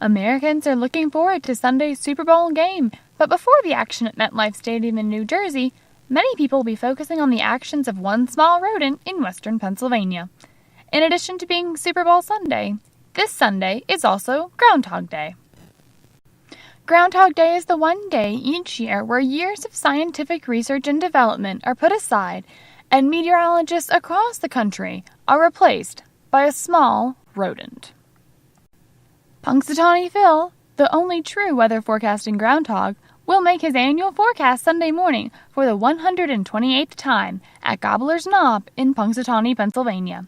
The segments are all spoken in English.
Americans are looking forward to Sunday's Super Bowl game, but before the action at MetLife Stadium in New Jersey, many people will be focusing on the actions of one small rodent in western Pennsylvania. In addition to being Super Bowl Sunday, this Sunday is also Groundhog Day. Groundhog Day is the one day each year where years of scientific research and development are put aside and meteorologists across the country are replaced by a small rodent. Punxsutawney Phil, the only true weather forecasting groundhog, will make his annual forecast Sunday morning for the 128th time at Gobbler's Knob in Punxsutawney, Pennsylvania.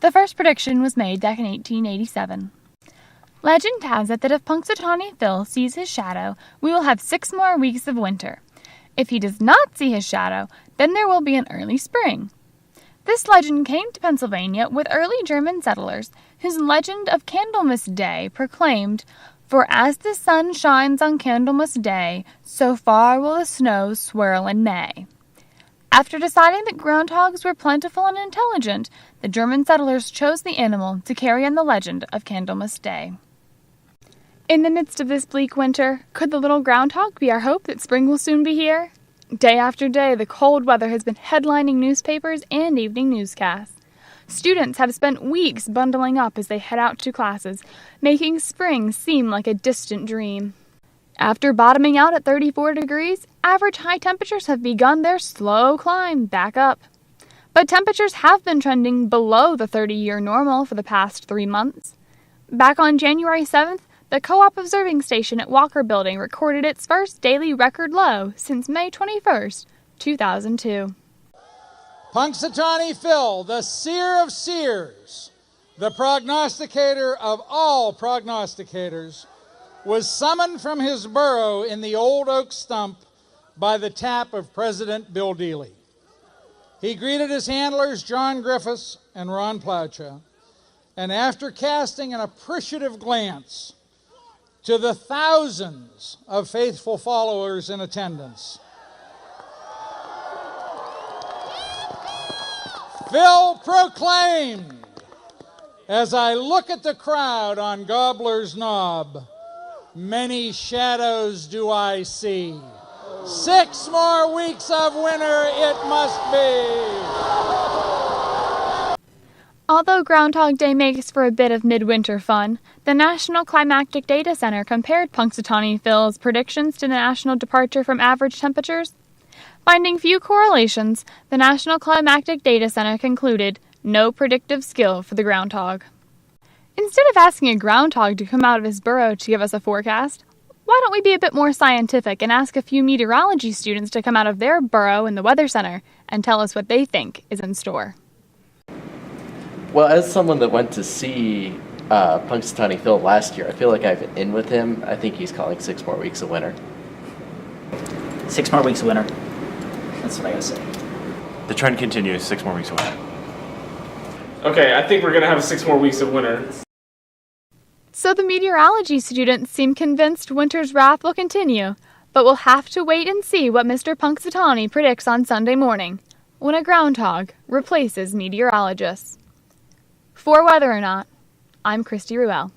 The first prediction was made back in 1887. Legend has it that if Punxsutawney Phil sees his shadow, we will have 6 more weeks of winter. If he does not see his shadow, then there will be an early spring. This legend came to Pennsylvania with early German settlers, whose legend of Candlemas Day proclaimed, "For as the sun shines on Candlemas Day, so far will the snow swirl in May." After deciding that groundhogs were plentiful and intelligent, the German settlers chose the animal to carry on the legend of Candlemas Day. In the midst of this bleak winter, could the little groundhog be our hope that spring will soon be here? Day after day, the cold weather has been headlining newspapers and evening newscasts. Students have spent weeks bundling up as they head out to classes, making spring seem like a distant dream. After bottoming out at 34 degrees, average high temperatures have begun their slow climb back up. But temperatures have been trending below the 30-year normal for the past 3 months. Back on January 7th, the Co-op Observing Station at Walker Building recorded its first daily record low since May 21st, 2002. Punxsutawney Phil, the seer of seers, the prognosticator of all prognosticators, was summoned from his burrow in the old oak stump by the tap of President Bill Dealey. He greeted his handlers, John Griffiths and Ron Plowcha, and after casting an appreciative glance to the thousands of faithful followers in attendance, Phil proclaimed, "As I look at the crowd on Gobbler's Knob, many shadows do I see. 6 more weeks of winter it must be." Although Groundhog Day makes for a bit of midwinter fun, the National Climatic Data Center compared Punxsutawney Phil's predictions to the national departure from average temperatures. Finding few correlations, the National Climatic Data Center concluded no predictive skill for the groundhog. Instead of asking a groundhog to come out of his burrow to give us a forecast, why don't we be a bit more scientific and ask a few meteorology students to come out of their burrow in the Weather Center and tell us what they think is in store? Well, as someone that went to see Punxsutawney Phil last year, I feel like I have an in with him. I think he's calling 6 more weeks of winter. 6 more weeks of winter. That's what I gotta say. The trend continues, 6 more weeks of winter. Okay, I think we're gonna have 6 more weeks of winter. So the meteorology students seem convinced winter's wrath will continue, but we'll have to wait and see what Mr. Punxsutawney predicts on Sunday morning, when a groundhog replaces meteorologists. For Weather or Not, I'm Christy Ruel.